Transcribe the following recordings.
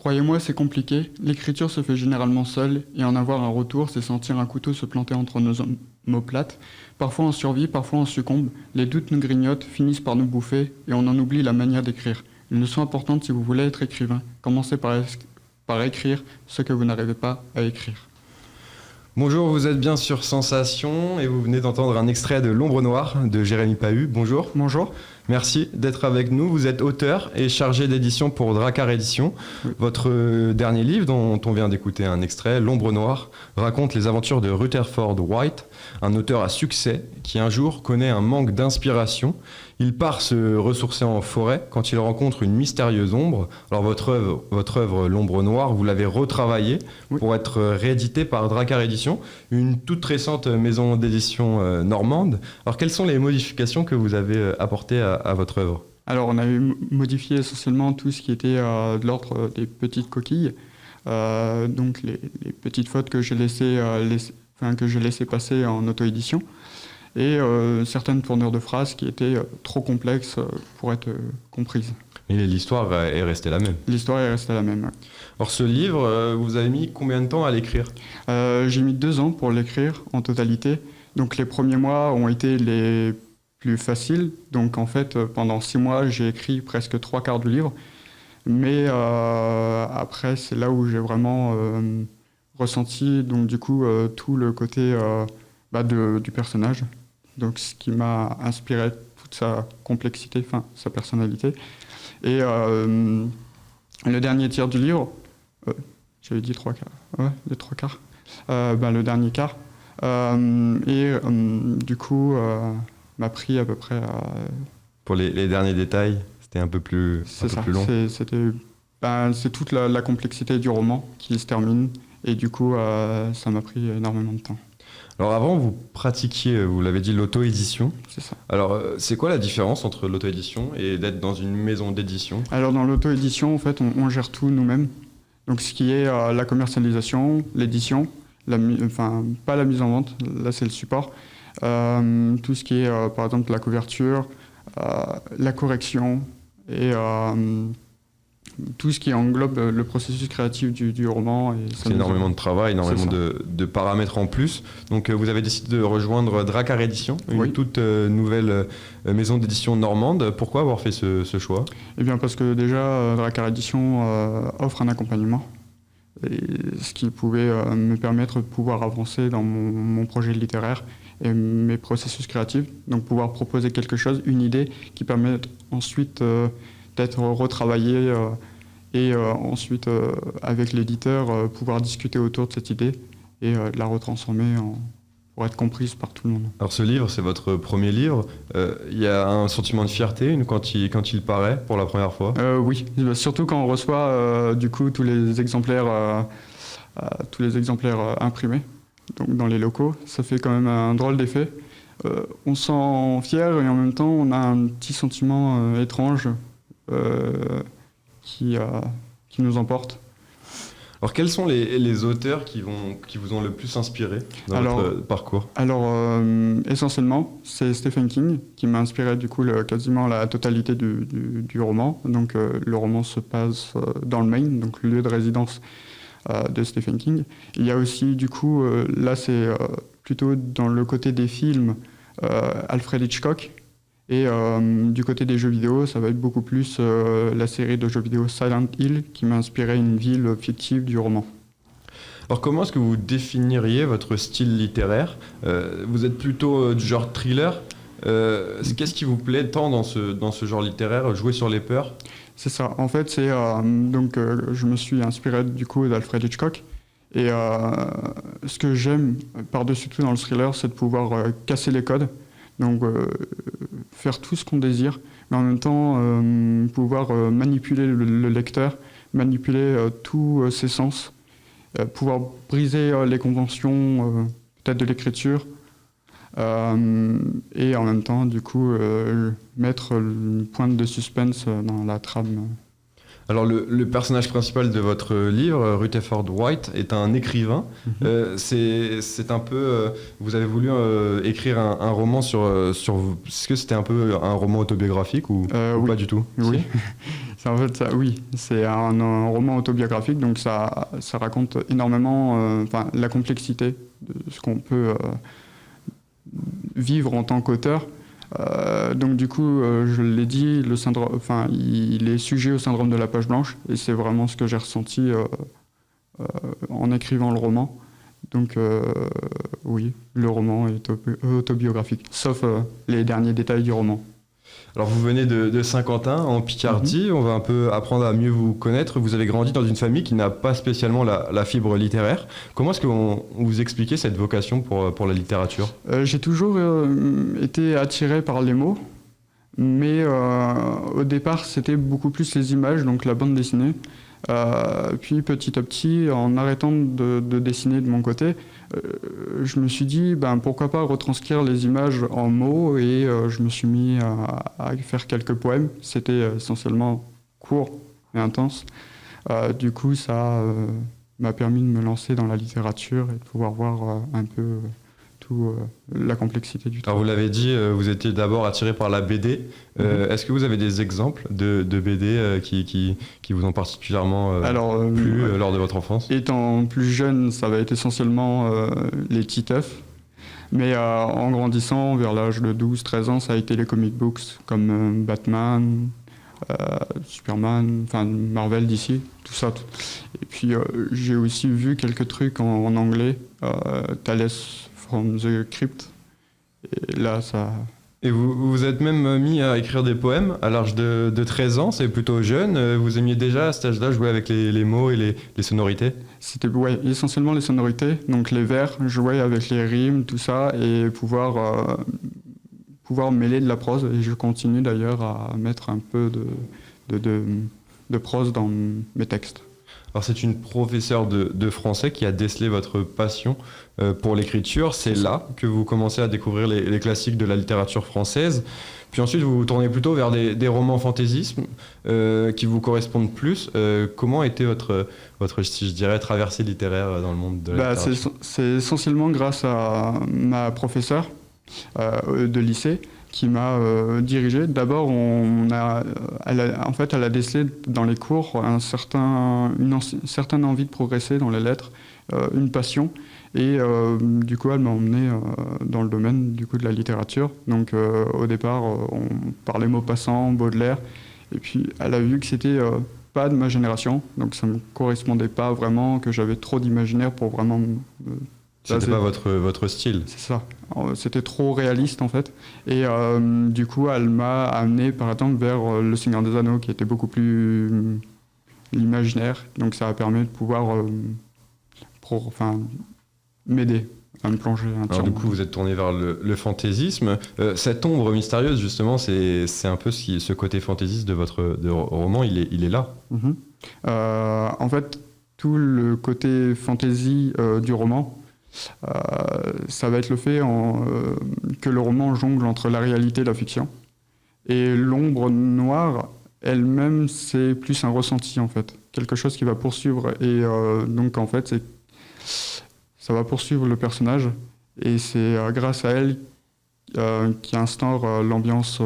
Croyez-moi, c'est compliqué. L'écriture se fait généralement seule, et en avoir un retour, c'est sentir un couteau se planter entre nos omoplates. Parfois on survit, parfois on succombe. Les doutes nous grignotent, finissent par nous bouffer, et on en oublie la manière d'écrire. Une leçon importante si vous voulez être écrivain. Commencez par écrire ce que vous n'arrivez pas à écrire. Bonjour, vous êtes bien sur Sensation et vous venez d'entendre un extrait de L'Ombre Noire de Jérémy Pahu. Bonjour. Bonjour. Merci d'être avec nous. Vous êtes auteur et chargé d'édition pour Drakkar Éditions. Oui. Votre dernier livre, dont on vient d'écouter un extrait, L'Ombre Noire, raconte les aventures de Rutherford White, un auteur à succès qui un jour connaît un manque d'inspiration. Il part se ressourcer en forêt quand il rencontre une mystérieuse ombre. Alors votre œuvre L'Ombre Noire, vous l'avez retravaillée pour être rééditée par Drakkar Éditions, une toute récente maison d'édition normande. Alors quelles sont les modifications que vous avez apportées à votre œuvre ? Alors on a modifié essentiellement tout ce qui était de l'ordre des petites coquilles, donc les petites fautes que j'ai laissé passer en auto-édition, et certaines tournures de phrases qui étaient trop complexes pour être comprises. Et l'histoire est restée la même. L'histoire est restée la même. Ouais. Alors ce livre, vous avez mis combien de temps à l'écrire ? J'ai mis 2 ans pour l'écrire en totalité. Donc les premiers mois ont été les plus faciles. Donc en fait, pendant 6 mois, j'ai écrit presque 3/4 du livre. Mais après, c'est là où j'ai vraiment ressenti donc, du coup, tout le côté du personnage. Donc ce qui m'a inspiré toute sa complexité, enfin sa personnalité. Et le dernier tiers du livre, j'avais dit 3/4, ouais, les 3/4, le dernier quart, du coup m'a pris à peu près... Pour les derniers détails, c'était un peu plus long. C'est toute la complexité du roman qui se termine, et du coup ça m'a pris énormément de temps. Alors avant, vous pratiquiez, vous l'avez dit, l'auto-édition. C'est ça. Alors c'est quoi la différence entre l'auto-édition et d'être dans une maison d'édition ? Alors dans l'auto-édition, en fait, on gère tout nous-mêmes. Donc ce qui est la commercialisation, l'édition, pas la mise en vente, là c'est le support. Tout ce qui est par exemple la couverture, la correction et tout ce qui englobe le processus créatif du roman. C'est énormément de travail, énormément de paramètres en plus. Donc vous avez décidé de rejoindre Drakkar Éditions, une toute nouvelle maison d'édition normande. Pourquoi avoir fait ce choix ? Eh bien parce que déjà Drakkar Éditions offre un accompagnement, et ce qui pouvait me permettre de pouvoir avancer dans mon projet littéraire et mes processus créatifs. Donc pouvoir proposer quelque chose, une idée qui permet ensuite d'être retravaillée et ensuite avec l'éditeur pouvoir discuter autour de cette idée et la retransformer pour être comprise par tout le monde. Alors ce livre, c'est votre premier livre. Il y a un sentiment de fierté quand il paraît pour la première fois ? Oui, surtout quand on reçoit du coup tous les exemplaires imprimés donc dans les locaux. Ça fait quand même un drôle d'effet. On se sent fier et en même temps on a un petit sentiment étrange qui nous emporte. Alors quels sont les auteurs qui vous ont le plus inspiré dans votre parcours ? Alors essentiellement c'est Stephen King qui m'a inspiré du coup quasiment la totalité du roman. Donc le roman se passe dans le Maine, donc le lieu de résidence de Stephen King. Il y a aussi du coup là c'est plutôt dans le côté des films Alfred Hitchcock. Et du côté des jeux vidéo, ça va être beaucoup plus la série de jeux vidéo Silent Hill qui m'a inspiré une ville fictive du roman. Alors comment est-ce que vous définiriez votre style littéraire ? Vous êtes plutôt du genre thriller. Qu'est-ce qui vous plaît tant dans ce genre littéraire, jouer sur les peurs ? C'est ça. En fait, je me suis inspiré du coup d'Alfred Hitchcock. Et ce que j'aime par-dessus tout dans le thriller, c'est de pouvoir casser les codes. Donc faire tout ce qu'on désire, mais en même temps pouvoir manipuler le lecteur, manipuler tous ses sens, pouvoir briser les conventions peut-être de l'écriture, et en même temps du coup mettre une pointe de suspense dans la trame. Alors le personnage principal de votre livre, Rutherford White, est un écrivain. C'est un peu... vous avez voulu écrire un roman sur... Est-ce que c'était un peu un roman autobiographique ou Oui. pas du tout? Oui, c'est en fait ça, oui, c'est un roman autobiographique, donc ça raconte énormément la complexité de ce qu'on peut vivre en tant qu'auteur. Donc du coup, je l'ai dit, il est sujet au syndrome de la page blanche, et c'est vraiment ce que j'ai ressenti en écrivant le roman. Donc oui, le roman est autobiographique, sauf les derniers détails du roman. Alors vous venez de Saint-Quentin, en Picardie, on va un peu apprendre à mieux vous connaître. Vous avez grandi dans une famille qui n'a pas spécialement la fibre littéraire. Comment est-ce que vous expliquez cette vocation pour la littérature? J'ai toujours été attiré par les mots, mais au départ c'était beaucoup plus les images, donc la bande dessinée. Puis petit à petit, en arrêtant de dessiner de mon côté, je me suis dit pourquoi pas retranscrire les images en mots, et je me suis mis à faire quelques poèmes. C'était essentiellement court et intense. Du coup, ça m'a permis de me lancer dans la littérature et de pouvoir voir un peu tout la complexité du Alors truc. vous l'avez dit, vous étiez d'abord attiré par la BD. Est-ce que vous avez des exemples de BD qui vous ont particulièrement plu lors de votre enfance? Étant plus jeune, ça va être essentiellement les Titeuf. Mais en grandissant, vers l'âge de 12-13 ans, ça a été les comic books comme Batman, Superman, enfin Marvel d'ici, tout ça. Et puis j'ai aussi vu quelques trucs en anglais, Tales from the Crypt. Et là, ça... Et vous vous êtes même mis à écrire des poèmes à l'âge de 13 ans, c'est plutôt jeune. Vous aimiez déjà à cet âge-là jouer avec les mots et les sonorités? C'était essentiellement les sonorités, donc les vers, jouer avec les rimes, tout ça, et pouvoir mêler de la prose. Et je continue d'ailleurs à mettre un peu de prose dans mes textes. Alors c'est une professeure de français qui a décelé votre passion pour l'écriture. C'est là que vous commencez à découvrir les classiques de la littérature française. Puis ensuite vous vous tournez plutôt vers des romans fantaisisme qui vous correspondent plus. Comment a été votre, si je dirais, traversée littéraire dans le monde de la littérature? C'est essentiellement grâce à ma professeure de lycée qui m'a dirigé. D'abord, elle a décelé dans les cours une certaine envie de progresser dans les lettres, une passion. Et du coup, elle m'a emmené dans le domaine de la littérature. Donc au départ, on parlait Maupassant, Baudelaire. Et puis elle a vu que c'était pas de ma génération. Donc ça ne me correspondait pas vraiment, que j'avais trop d'imaginaire pour vraiment... C'était pas votre style. C'est ça. C'était trop réaliste en fait. Et du coup, elle m'a amené par exemple vers Le Seigneur des Anneaux, qui était beaucoup plus l'imaginaire. Donc ça a permis de pouvoir m'aider à me plonger entièrement. Alors du coup, vous êtes tourné vers le fantaisisme. Cette ombre mystérieuse, justement, c'est un peu ce côté fantaisiste de votre roman, il est là. En fait, tout le côté fantasy du roman, ça va être le fait que le roman jongle entre la réalité et la fiction. Et l'ombre noire, elle-même, c'est plus un ressenti, en fait. Quelque chose qui va poursuivre. Et donc, en fait, ça va poursuivre le personnage. Et c'est grâce à elle qui instaure l'ambiance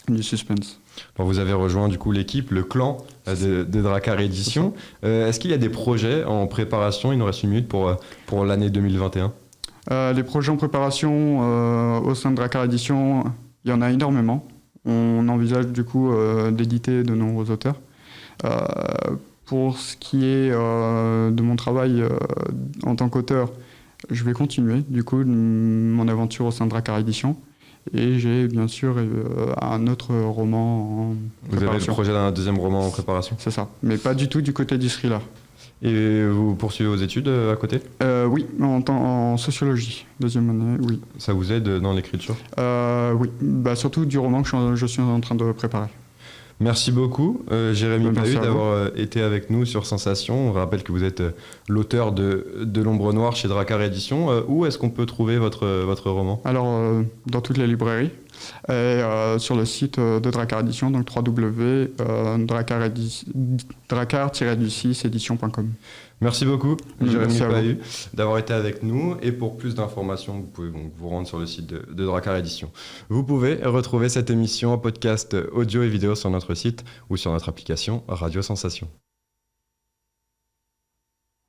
du suspense. Bon, vous avez rejoint du coup l'équipe, le clan de Drakkar Éditions. Est-ce qu'il y a des projets en préparation? Il nous reste une minute pour l'année 2021. Les projets en préparation au sein de Drakkar Éditions, il y en a énormément. On envisage du coup d'éditer de nombreux auteurs. Pour ce qui est de mon travail en tant qu'auteur, je vais continuer du coup mon aventure au sein de Drakkar Éditions. Et j'ai bien sûr un autre roman en préparation. Vous avez le projet d'un deuxième roman en préparation? C'est ça, mais pas du tout du côté du thriller. Et vous poursuivez vos études à côté? Oui, en sociologie, deuxième année, oui. Ça vous aide dans l'écriture? Oui, surtout du roman que je suis en train de préparer. Merci beaucoup, Jérémy Merci Pahud, d'avoir été avec nous sur Sensation. On rappelle que vous êtes l'auteur de l'Ombre Noire chez Drakkar Éditions. Où est-ce qu'on peut trouver votre roman? Alors, dans toutes les librairies, Et sur le site de Drakkar Édition, donc www.drakkar-édition.com. Merci beaucoup, Jérémy Merci à vous. Pahu, d'avoir été avec nous. Et pour plus d'informations, vous pouvez donc vous rendre sur le site de Drakkar Édition. Vous pouvez retrouver cette émission en podcast audio et vidéo sur notre site ou sur notre application Radio Sensation.